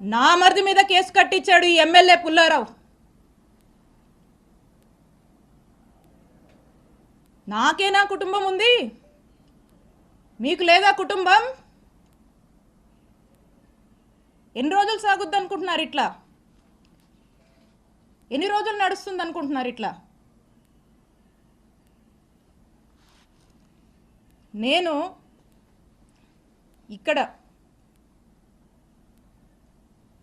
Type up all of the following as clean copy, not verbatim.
నా మరిది మీద కేసు కట్టించాడు ఈ ఎమ్మెల్యే పుల్లారావు. నాకేనా కుటుంబం ఉంది, మీకు లేదా కుటుంబం? ఎన్ని రోజులు సాగుద్ది అనుకుంటున్నారు ఇట్లా? ఎన్ని రోజులు నడుస్తుంది అనుకుంటున్నారు ఇట్లా? నేను ఇక్కడ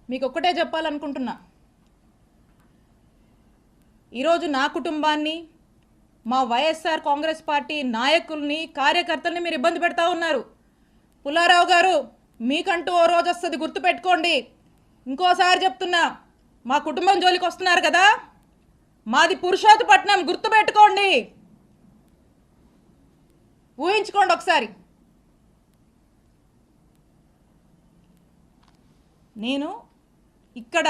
మీకు ఒక్కటే చెప్పాలనుకుంటున్నా. ఈరోజు నా కుటుంబాన్ని, మా వైఎస్ఆర్ కాంగ్రెస్ పార్టీ నాయకుల్ని, కార్యకర్తల్ని మీరు ఇబ్బంది పెడతా ఉన్నారు. పుల్లారావు గారు, మీకంటూ ఓ రోజు వస్తుంది, గుర్తుపెట్టుకోండి. ఇంకోసారి చెప్తున్నా, మా కుటుంబం జోలికి వస్తున్నారు కదా, మాది పురుషోత్తపట్నం, గుర్తుపెట్టుకోండి, ఊహించుకోండి ఒకసారి. నేను ఇక్కడ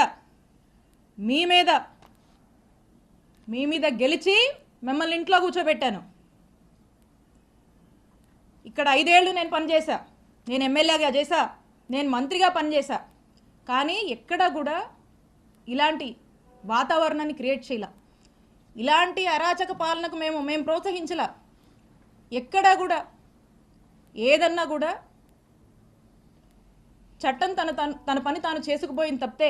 మీ మీద గెలిచి మిమ్మల్ని ఇంట్లో కూర్చోబెట్టాను. ఇక్కడ 5 ఏళ్ళు నేను పనిచేశా, నేను ఎమ్మెల్యేగా చేశా, నేను మంత్రిగా పనిచేశా. కానీ ఎక్కడ కూడా ఇలాంటి వాతావరణాన్ని క్రియేట్ చేయాల, ఇలాంటి అరాచక పాలనకు మేము ప్రోత్సహించలా. ఎక్కడా కూడా ఏదన్నా కూడా చట్టం తన పని తాను చేసుకుపోయింది తప్పితే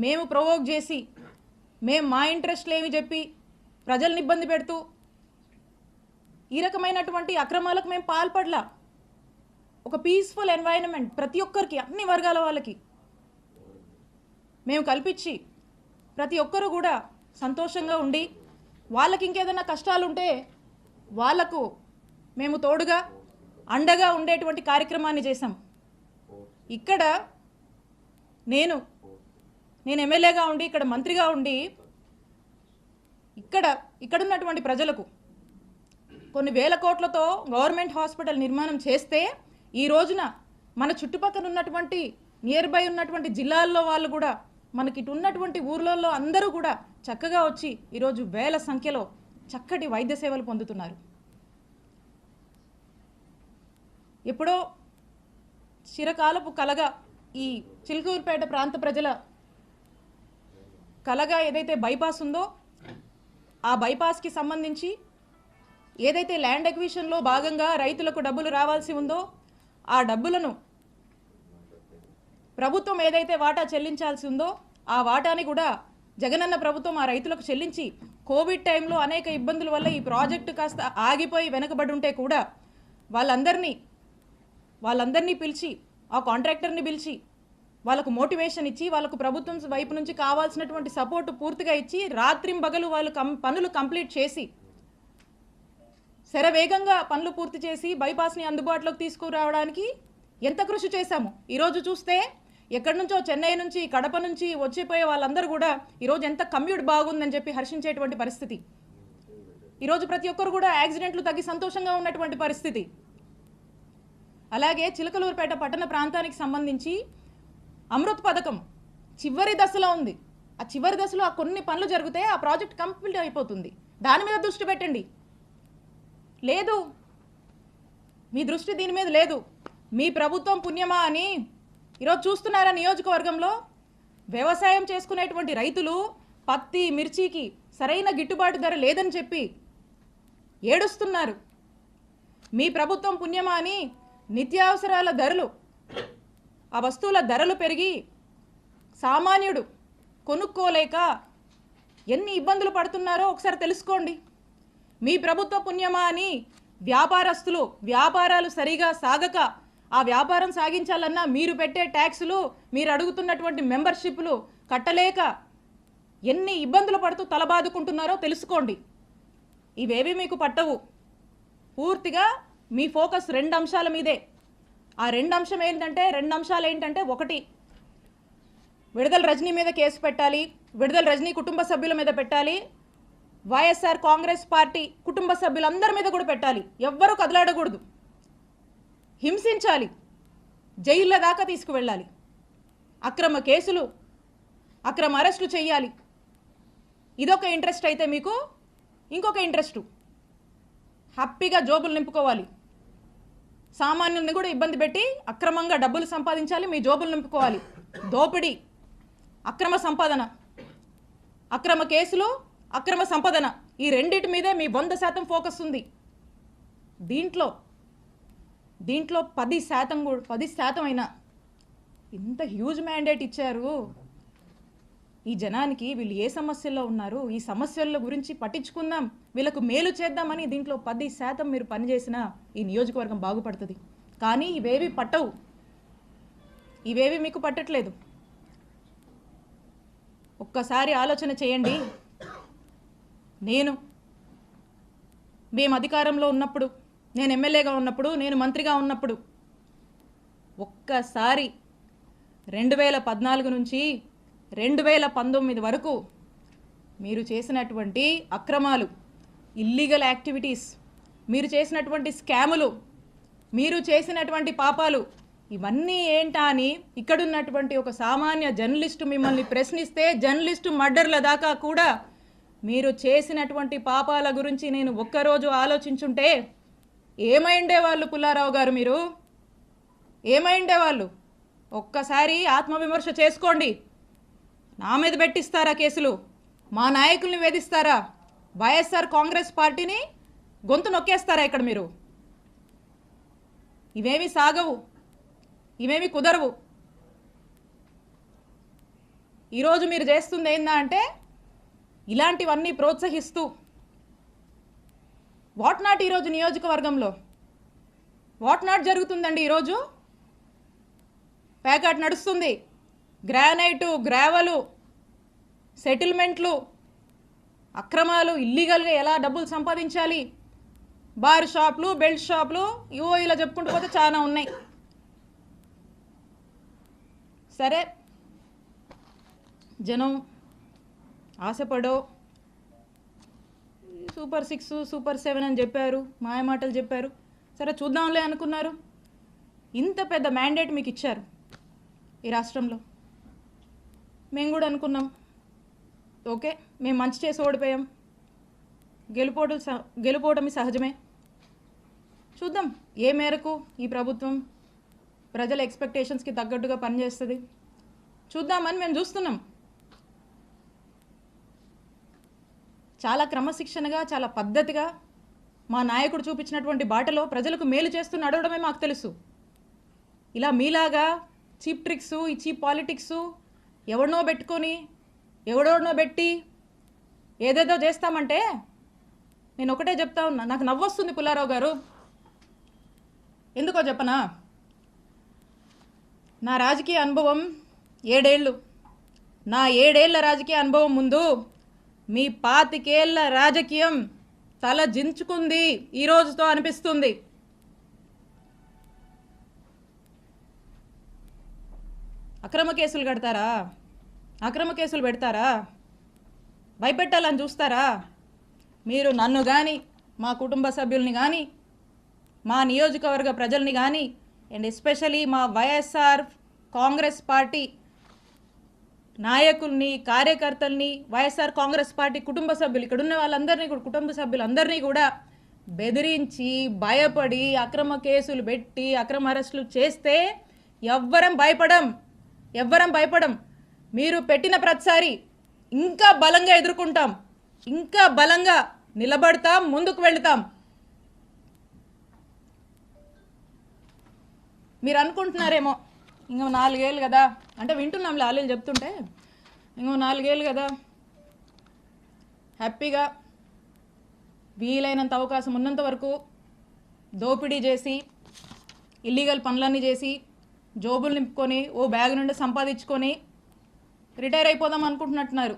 మేము ప్రొవోక్ చేసి, మేము మా ఇంట్రెస్ట్లు ఏమి చెప్పి ప్రజల్ని ఇబ్బంది పెడుతూ ఈ రకమైనటువంటి అక్రమాలకు మేము పాల్పడలా. ఒక పీస్ఫుల్ ఎన్వైరన్మెంట్ ప్రతి ఒక్కరికి, అన్ని వర్గాల వాళ్ళకి మేము కల్పించి ప్రతి ఒక్కరూ కూడా సంతోషంగా ఉండి, వాళ్ళకి ఇంకేదైనా కష్టాలుంటే వాళ్లకు మేము తోడుగా అండగా ఉండేటువంటి కార్యక్రమాన్ని చేశాం. ఇక్కడ నేను ఎమ్మెల్యేగా ఉండి, ఇక్కడ మంత్రిగా ఉండి, ఇక్కడ ఉన్నటువంటి ప్రజలకు కొన్ని వేల కోట్లతో గవర్నమెంట్ హాస్పిటల్ నిర్మాణం చేస్తే, ఈ రోజున మన చుట్టుపక్కల ఉన్నటువంటి నియర్ బై ఉన్నటువంటి జిల్లాల్లో వాళ్ళు కూడా, మనకి ఇటు ఉన్నటువంటి ఊర్లలో అందరూ కూడా చక్కగా వచ్చి ఈరోజు వేల సంఖ్యలో చక్కటి వైద్య సేవలు పొందుతున్నారు. ఎప్పుడో చిరకాలపు కలగా ఈ చిలుకూరుపేట ప్రాంత ప్రజల కలగా ఏదైతే బైపాస్ ఉందో, ఆ బైపాస్కి సంబంధించి ఏదైతే ల్యాండ్ ఎక్విజిషన్లో భాగంగా రైతులకు డబ్బులు రావాల్సి ఉందో, ఆ డబ్బులను ప్రభుత్వం ఏదైతే వాటా చెల్లించాల్సి ఉందో, ఆ వాటాని కూడా జగనన్న ప్రభుత్వం ఆ రైతులకు చెల్లించి, కోవిడ్ టైంలో అనేక ఇబ్బందుల వల్ల ఈ ప్రాజెక్టు కాస్త ఆగిపోయి వెనకబడి ఉంటే కూడా వాళ్ళందరినీ పిలిచి, ఆ కాంట్రాక్టర్ని పిలిచి వాళ్ళకు మోటివేషన్ ఇచ్చి, వాళ్ళకు ప్రభుత్వం వైపు నుంచి కావాల్సినటువంటి సపోర్టు పూర్తిగా ఇచ్చి, రాత్రింబగలు వాళ్ళు పనులు కంప్లీట్ చేసి, శరవేగంగా పనులు పూర్తి చేసి బైపాస్ని అందుబాటులోకి తీసుకురావడానికి ఎంత కృషి చేశాము. ఈరోజు చూస్తే ఎక్కడి నుంచో, చెన్నై నుంచి, కడప నుంచి వచ్చిపోయే వాళ్ళందరూ కూడా ఈరోజు ఎంత కమ్యూట్ బాగుందని చెప్పి హర్షించేటువంటి పరిస్థితి. ఈరోజు ప్రతి ఒక్కరు కూడా యాక్సిడెంట్లు తగ్గి సంతోషంగా ఉన్నటువంటి పరిస్థితి. అలాగే చిలకలూరుపేట పట్టణ ప్రాంతానికి సంబంధించి అమృత్ పథకం చివరి దశలో ఉంది. ఆ చివరి దశలో ఆ కొన్ని పనులు జరిగితే ఆ ప్రాజెక్ట్ కంప్లీట్ అయిపోతుంది. దాని మీద దృష్టి పెట్టండి. లేదు, మీ దృష్టి దీని మీద లేదు. మీ ప్రభుత్వం పుణ్యమా అని ఈరోజు చూస్తున్నారా, నియోజకవర్గంలో వ్యవసాయం చేసుకునేటువంటి రైతులు పత్తి, మిర్చికి సరైన గిట్టుబాటు ధర లేదని చెప్పి ఏడుస్తున్నారు. మీ ప్రభుత్వం పుణ్యమా అని నిత్యావసరాల ధరలు, ఆ వస్తువుల ధరలు పెరిగి సామాన్యుడు కొనుక్కోలేక ఎన్ని ఇబ్బందులు పడుతున్నారో ఒకసారి తెలుసుకోండి. మీ ప్రభుత్వ పుణ్యమా అని వ్యాపారస్తులు వ్యాపారాలు సరిగా సాగక, ఆ వ్యాపారం సాగించాలన్నా మీరు పెట్టే ట్యాక్సులు, మీరు అడుగుతున్నటువంటి మెంబర్షిప్లు కట్టలేక ఎన్ని ఇబ్బందులు పడుతూ తలబాదుకుంటున్నారో తెలుసుకోండి. ఇవేవి మీకు పట్టవు. పూర్తిగా మీ ఫోకస్ 2 అంశాల మీదే. ఆ 2 అంశాలు ఏంటంటే, ఒకటి, విడుదల రజనీ మీద కేసు పెట్టాలి, విడుదల రజనీ కుటుంబ సభ్యుల మీద పెట్టాలి, వైఎస్ఆర్ కాంగ్రెస్ పార్టీ కుటుంబ సభ్యులందరి మీద కూడా పెట్టాలి. ఎవ్వరూ కదలాడకూడదు, హింసించాలి, జైళ్ళ దాకా తీసుకువెళ్ళాలి, అక్రమ కేసులు, అక్రమ అరెస్టులు చేయాలి. ఇదొక ఇంట్రెస్ట్ అయితే, మీకు ఇంకొక ఇంట్రెస్టు హ్యాపీగా జోబులు నింపుకోవాలి. సామాన్యుల్ని కూడా ఇబ్బంది పెట్టి అక్రమంగా డబ్బులు సంపాదించాలి, మీ జోబులు నింపుకోవాలి. దోపిడీ అక్రమ సంపాదన, అక్రమ కేసులు, అక్రమ సంపాదన, ఈ రెండిటి మీదే మీ 100% ఫోకస్ ఉంది. దీంట్లో 10% అయినా ఇంత హ్యూజ్ మ్యాండేట్ ఇచ్చారు ఈ జనానికి. వీళ్ళు ఏ సమస్యల్లో ఉన్నారు, ఈ సమస్యల గురించి పట్టించుకుందాం, వీళ్ళకు మేలు చేద్దామని దీంట్లో 10% మీరు పనిచేసినా ఈ నియోజకవర్గం బాగుపడుతుంది. కానీ ఇవేవి పట్టవు, ఇవేవి మీకు పట్టట్లేదు. ఒక్కసారి ఆలోచన చేయండి. మేము అధికారంలో ఉన్నప్పుడు, నేను ఎమ్మెల్యేగా ఉన్నప్పుడు, నేను మంత్రిగా ఉన్నప్పుడు ఒక్కసారి 2014 నుంచి 2019 వరకు మీరు చేసినటువంటి అక్రమాలు, ఇల్లీగల్ యాక్టివిటీస్, మీరు చేసినటువంటి స్కాములు, మీరు చేసినటువంటి పాపాలు ఇవన్నీ ఏంటా అని ఇక్కడున్నటువంటి ఒక సామాన్య జర్నలిస్టు మిమ్మల్ని ప్రశ్నిస్తే, జర్నలిస్టు మర్డర్ల దాకా కూడా మీరు చేసినటువంటి పాపాల గురించి నేను ఒక్కరోజు ఆలోచించుంటే ఏమైండేవాళ్ళు పుల్లారావు గారు? మీరు ఏమైండేవాళ్ళు? ఒక్కసారి ఆత్మవిమర్శ చేసుకోండి. నా మీద పెట్టిస్తారా కేసులు? మా నాయకుల్ని వేధిస్తారా? వైఎస్ఆర్ కాంగ్రెస్ పార్టీని గొంతు నొక్కేస్తారా ఇక్కడ మీరు? ఇవేమి సాగవు, ఇవేమి కుదరవు. ఈరోజు మీరు చేస్తుంది ఏందా అంటే ఇలాంటివన్నీ ప్రోత్సహిస్తూ వాట్ నాట్ ఈరోజు నియోజకవర్గంలో వాట్ నాట్ జరుగుతుందండి. ఈరోజు ప్యాకెట్ నడుస్తుంది, గ్రానైటు, గ్రావెలు, సెటిల్మెంట్లు, అక్రమాలు, ఇల్లీగల్గా ఎలా డబ్బులు సంపాదించాలి, బార్ షాపులు, బెల్ట్ షాపులు, ఇవో ఇలా చెప్పుకుంటూ పోతే చాలా ఉన్నాయి. సరే, జనం ఆశపడో సూపర్ 6, సూపర్ 7 అని చెప్పారు, మాయమాటలు చెప్పారు. సరే చూద్దాంలే అనుకున్నారు. ఇంత పెద్ద మ్యాండేట్ మీకు ఇచ్చారు ఈ రాష్ట్రంలో. మేము కూడా అనుకున్నాం, ఓకే మేము మంచి చేసి ఓడిపోయాం, గెలుపోవటమి సహజమే, చూద్దాం ఏ మేరకు ఈ ప్రభుత్వం ప్రజల ఎక్స్పెక్టేషన్స్కి తగ్గట్టుగా పనిచేస్తుంది చూద్దామని మేము చూస్తున్నాం. చాలా క్రమశిక్షణగా, చాలా పద్ధతిగా మా నాయకుడు చూపించినటువంటి బాటలో ప్రజలకు మేలు చేస్తూ నడవడమే మాకు తెలుసు. ఇలా మీలాగా చీప్ ట్రిక్స్, ఈ చీప్ పాలిటిక్స్, ఎవడనో పెట్టి ఏదేదో చేస్తామంటే నేను ఒకటే చెప్తా ఉన్నా. నాకు నవ్వొస్తుంది పుల్లారావు గారు, ఎందుకో చెప్పనా? నా రాజకీయ అనుభవం 7 ఏళ్ళు. నా 7 ఏళ్ల రాజకీయ అనుభవం ముందు మీ 25 ఏళ్ల రాజకీయం తల జించుకుంది ఈ రోజుతో అనిపిస్తుంది. అక్రమ కేసులు కడతారా? అక్రమ కేసులు పెడతారా? భయపెట్టాలని చూస్తారా? మీరు నన్ను కానీ, మా కుటుంబ సభ్యుల్ని కానీ, మా నియోజకవర్గ ప్రజల్ని కానీ, అండ్ ఎస్పెషలీ మా వైఎస్ఆర్ కాంగ్రెస్ పార్టీ నాయకుల్ని, కార్యకర్తల్ని, వైఎస్ఆర్ కాంగ్రెస్ పార్టీ కుటుంబ సభ్యులు, ఇక్కడ ఉన్న వాళ్ళందరినీ కూడా, కుటుంబ సభ్యులందరినీ కూడా బెదిరించి, భయపడి, అక్రమ కేసులు పెట్టి, అక్రమ అరెస్టులు చేస్తే ఎవ్వరం భయపడం. మీరు పెట్టిన ప్రతిసారి ఇంకా బలంగా ఎదుర్కొంటాం, ఇంకా బలంగా నిలబడతాం, ముందుకు వెళుతాం. మీరు అనుకుంటున్నారేమో ఇంకో 4 ఏళ్ళు కదా అంటే, వింటున్నాం లాలీలు చెప్తుంటే, ఇంకో 4 ఏళ్ళు కదా హ్యాపీగా వీలైనంత అవకాశం ఉన్నంత వరకు దోపిడీ చేసి, ఇల్లీగల్ పనులన్నీ చేసి, జోబులు నింపుకొని, ఓ బ్యాగ్ నుండి సంపాదించుకొని రిటైర్ అయిపోదాం అనుకుంటున్నట్టున్నారు.